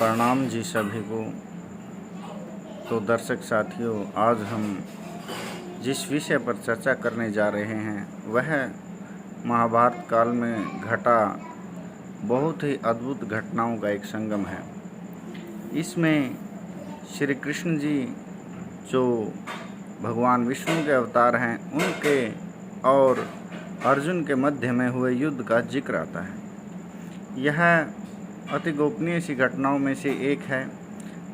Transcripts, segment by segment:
प्रणाम जी सभी को। तो दर्शक साथियों, आज हम जिस विषय पर चर्चा करने जा रहे हैं वह महाभारत काल में घटा बहुत ही अद्भुत घटनाओं का एक संगम है। इसमें श्री कृष्ण जी जो भगवान विष्णु के अवतार हैं उनके और अर्जुन के मध्य में हुए युद्ध का जिक्र आता है। यह अति गोपनीय सी घटनाओं में से एक है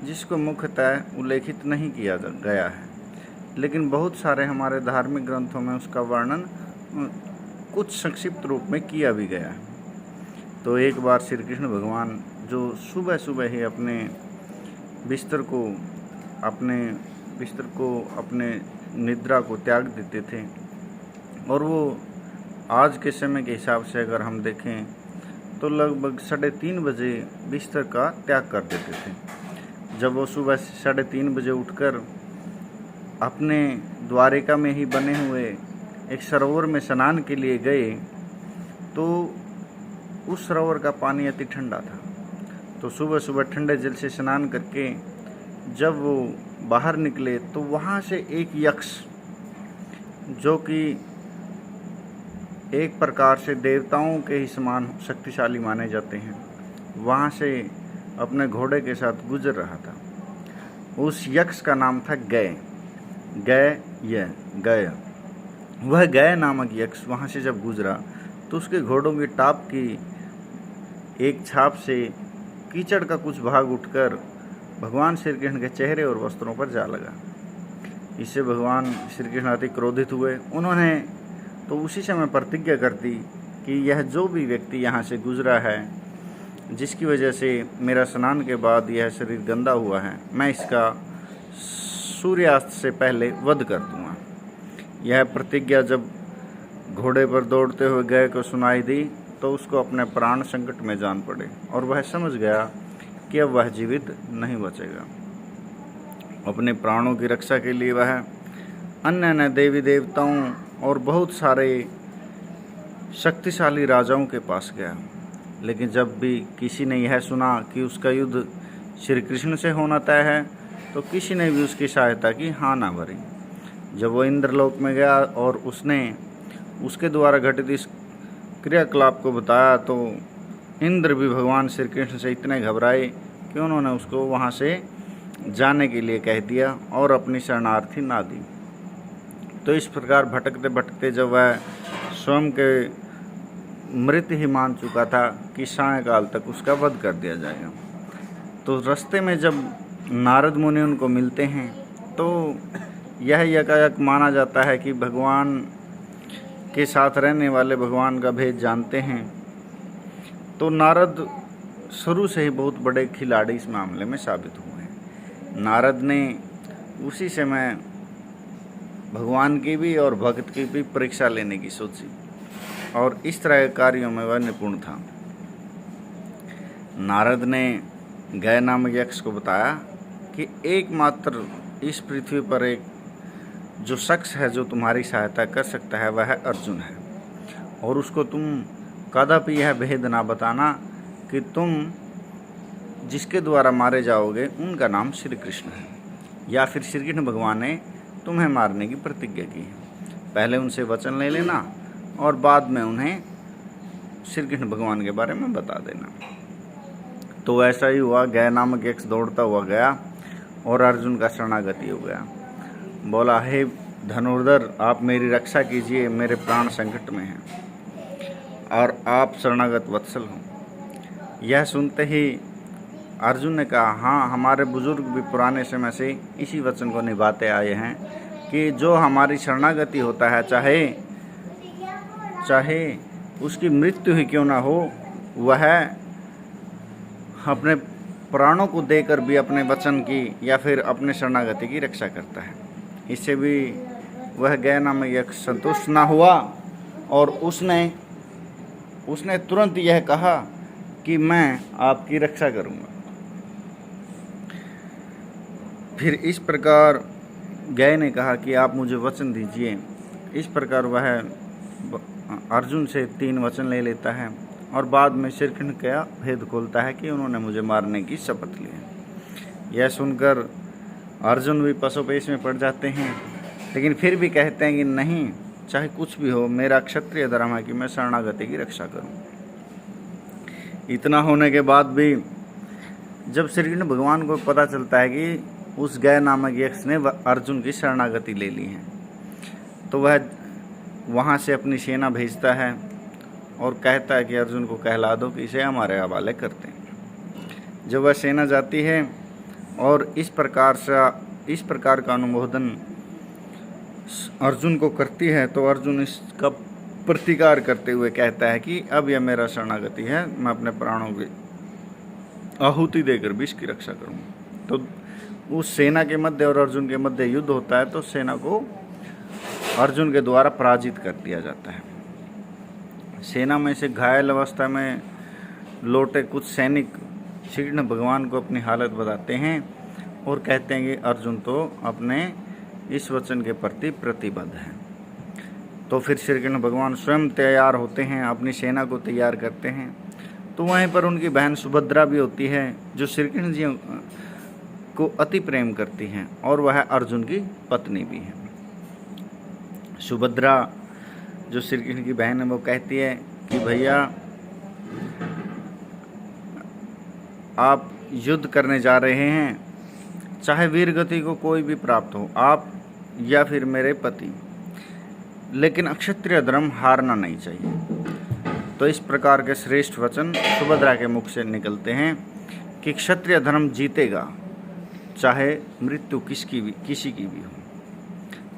जिसको मुख्यतः उल्लेखित नहीं किया गया है, लेकिन बहुत सारे हमारे धार्मिक ग्रंथों में उसका वर्णन कुछ संक्षिप्त रूप में किया भी गया है। तो एक बार श्री कृष्ण भगवान जो सुबह सुबह ही अपने बिस्तर को अपने निद्रा को त्याग देते थे, और वो आज के समय के हिसाब से अगर हम देखें तो लगभग 3:30 बजे बिस्तर का त्याग कर देते थे। जब वो सुबह 3:30 बजे उठकर अपने द्वारिका में ही बने हुए एक सरोवर में स्नान के लिए गए तो उस सरोवर का पानी अति ठंडा था। तो सुबह सुबह ठंडे जल से स्नान करके जब वो बाहर निकले तो वहाँ से एक यक्ष, जो कि एक प्रकार से देवताओं के ही समान शक्तिशाली माने जाते हैं, वहाँ से अपने घोड़े के साथ गुजर रहा था। उस यक्ष का नाम था गय। वह गय नामक यक्ष वहाँ से जब गुजरा तो उसके घोड़ों की टाप की एक छाप से कीचड़ का कुछ भाग उठकर भगवान श्री कृष्ण के चेहरे और वस्त्रों पर जा लगा। इससे भगवान श्री कृष्ण अति क्रोधित हुए। उन्होंने तो उसी समय प्रतिज्ञा कर दी कि यह जो भी व्यक्ति यहाँ से गुजरा है, जिसकी वजह से मेरा स्नान के बाद यह शरीर गंदा हुआ है, मैं इसका सूर्यास्त से पहले वध कर दूंगा। यह प्रतिज्ञा जब घोड़े पर दौड़ते हुए गए को सुनाई दी तो उसको अपने प्राण संकट में जान पड़े और वह समझ गया कि अब वह जीवित नहीं बचेगा। अपने प्राणों की रक्षा के लिए वह अन्य देवी देवताओं और बहुत सारे शक्तिशाली राजाओं के पास गया, लेकिन जब भी किसी ने यह सुना कि उसका युद्ध श्री कृष्ण से होना तय है तो किसी ने भी उसकी सहायता की हाँ ना भरी। जब वो इंद्रलोक में गया और उसने उसके द्वारा घटित इस क्रियाकलाप को बताया तो इंद्र भी भगवान श्री कृष्ण से इतने घबराए कि उन्होंने उसको वहाँ से जाने के लिए कह दिया और अपनी शरणार्थी ना दी। तो इस प्रकार भटकते भटकते जब वह स्वयं के मृत ही मान चुका था कि सायंकाल तक उसका वध कर दिया जाएगा, तो रास्ते में जब नारद मुनि उनको मिलते हैं तो यह यकायक माना जाता है कि भगवान के साथ रहने वाले भगवान का भेद जानते हैं। तो नारद शुरू से ही बहुत बड़े खिलाड़ी इस मामले में साबित हुए हैं। नारद ने उसी समय भगवान की भी और भक्त की भी परीक्षा लेने की सोची और इस तरह के कार्यों में वह निपुण था। नारद ने गय नामक यक्ष को बताया कि एकमात्र इस पृथ्वी पर एक जो शख्स है जो तुम्हारी सहायता कर सकता है वह अर्जुन है, और उसको तुम कदापि यह भेद ना बताना कि तुम जिसके द्वारा मारे जाओगे उनका नाम श्री कृष्ण है, या फिर श्री कृष्ण भगवान ने तुम्हें मारने की प्रतिज्ञा की है। पहले उनसे वचन ले लेना और बाद में उन्हें श्री कृष्ण भगवान के बारे में बता देना। तो ऐसा ही हुआ। गय नामक यक्ष दौड़ता हुआ गया और अर्जुन का शरणागति हो गया। बोला, हे धनुर्धर, आप मेरी रक्षा कीजिए, मेरे प्राण संकट में हैं और आप शरणागत वत्सल हो। यह सुनते ही अर्जुन ने कहा, हाँ, हमारे बुजुर्ग भी पुराने समय से इसी वचन को निभाते आए हैं कि जो हमारी शरणागति होता है, चाहे उसकी मृत्यु ही क्यों ना हो, वह अपने प्राणों को देकर भी अपने वचन की या फिर अपने शरणागति की रक्षा करता है। इससे भी वह गय नामक यक्ष संतुष्ट ना हुआ और उसने तुरंत यह कहा कि मैं आपकी रक्षा करूंगा। फिर इस प्रकार गय ने कहा कि आप मुझे वचन दीजिए। इस प्रकार वह अर्जुन से 3 वचन ले लेता है और बाद में श्री कृष्ण का भेद खोलता है कि उन्होंने मुझे मारने की शपथ ली है। यह सुनकर अर्जुन भी पशुपेश में पड़ जाते हैं, लेकिन फिर भी कहते हैं कि नहीं, चाहे कुछ भी हो, मेरा क्षत्रिय धर्म है कि मैं शरणागति की रक्षा करूं। इतना होने के बाद भी जब श्री कृष्ण भगवान को पता चलता है कि उस गय नामक यक्ष ने अर्जुन की शरणागति ले ली है, तो वह वहाँ से अपनी सेना भेजता है और कहता है कि अर्जुन को कहला दो कि इसे हमारे हवाले करते हैं। जब वह सेना जाती है और इस प्रकार का अनुमोदन अर्जुन को करती है, तो अर्जुन इसका प्रतिकार करते हुए कहता है कि अब यह मेरा शरणागति है, मैं अपने प्राणों की आहुति देकर भी इसकी रक्षा करूँगा। तो उस सेना के मध्य और अर्जुन के मध्य युद्ध होता है, तो सेना को अर्जुन के द्वारा पराजित कर दिया जाता है। सेना में से घायल अवस्था में लौटे कुछ सैनिक श्री कृष्ण भगवान को अपनी हालत बताते हैं और कहते हैं कि अर्जुन तो अपने इस वचन के प्रति प्रतिबद्ध है। तो फिर श्री कृष्ण भगवान स्वयं तैयार होते हैं, अपनी सेना को तैयार करते हैं। तो वहीं पर उनकी बहन सुभद्रा भी होती है, जो श्री कृष्ण जी को अति प्रेम करती हैं और वह अर्जुन की पत्नी भी है। सुभद्रा जो श्री कृष्ण की बहन है, वो कहती है कि भैया आप युद्ध करने जा रहे हैं, चाहे वीर गति को कोई भी प्राप्त हो, आप या फिर मेरे पति, लेकिन क्षत्रिय धर्म हारना नहीं चाहिए। तो इस प्रकार के श्रेष्ठ वचन सुभद्रा के मुख से निकलते हैं कि क्षत्रिय धर्म जीतेगा, चाहे मृत्यु किसी की भी हो।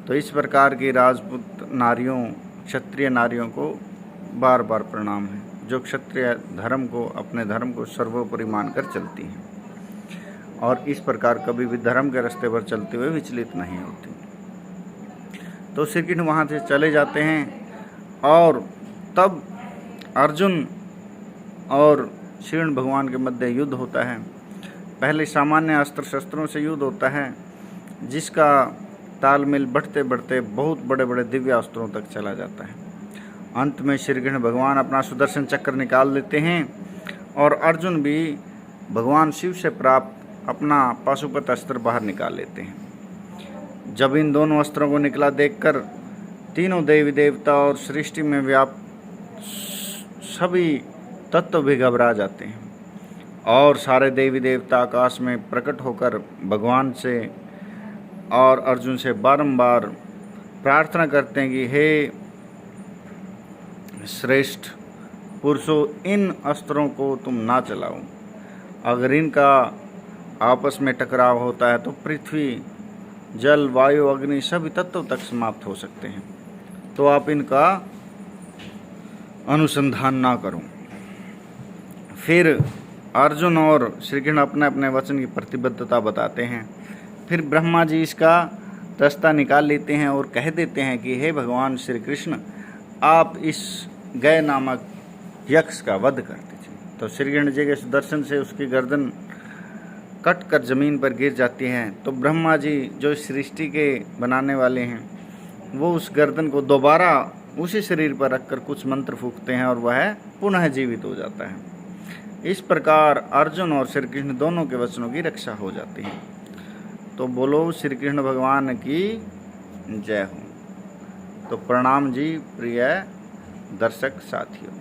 तो इस प्रकार की राजपूत नारियों, क्षत्रिय नारियों को बार बार प्रणाम है, जो क्षत्रिय धर्म को, अपने धर्म को सर्वोपरि मानकर चलती हैं और इस प्रकार कभी भी धर्म के रास्ते पर चलते हुए विचलित नहीं होती। तो श्री कृष्ण वहाँ से चले जाते हैं और तब अर्जुन और श्री कृष्ण भगवान के मध्य युद्ध होता है। पहले सामान्य अस्त्र शस्त्रों से युद्ध होता है, जिसका तालमेल बढ़ते बढ़ते बहुत बड़े बड़े दिव्य अस्त्रों तक चला जाता है। अंत में श्री कृष्ण भगवान अपना सुदर्शन चक्र निकाल लेते हैं और अर्जुन भी भगवान शिव से प्राप्त अपना पाशुपत अस्त्र बाहर निकाल लेते हैं। जब इन दोनों अस्त्रों को निकला देखकर तीनों देवी देवता और सृष्टि में व्याप्त सभी तत्व भी घबरा जाते हैं और सारे देवी देवता आकाश में प्रकट होकर भगवान से और अर्जुन से बारंबार प्रार्थना करते हैं कि हे श्रेष्ठ पुरुषों, इन अस्त्रों को तुम ना चलाओ। अगर इनका आपस में टकराव होता है तो पृथ्वी, जल, वायु, अग्नि सभी तत्व तक समाप्त हो सकते हैं, तो आप इनका अनुसंधान ना करो। फिर अर्जुन और श्री कृष्ण अपने अपने वचन की प्रतिबद्धता बताते हैं। फिर ब्रह्मा जी इसका दस्ता निकाल लेते हैं और कह देते हैं कि हे भगवान श्री कृष्ण, आप इस गय नामक यक्ष का वध कर दीजिए। तो श्री कृष्ण जी के सुदर्शन से उसकी गर्दन कट कर जमीन पर गिर जाती है। तो ब्रह्मा जी जो सृष्टि के बनाने वाले हैं, वो उस गर्दन को दोबारा उसी शरीर पर रखकर कुछ मंत्र फूंकते हैं और वह पुनः जीवित हो जाता है। इस प्रकार अर्जुन और श्री कृष्ण दोनों के वचनों की रक्षा हो जाती है। तो बोलो श्री कृष्ण भगवान की जय हो। तो प्रणाम जी प्रिय दर्शक साथियों।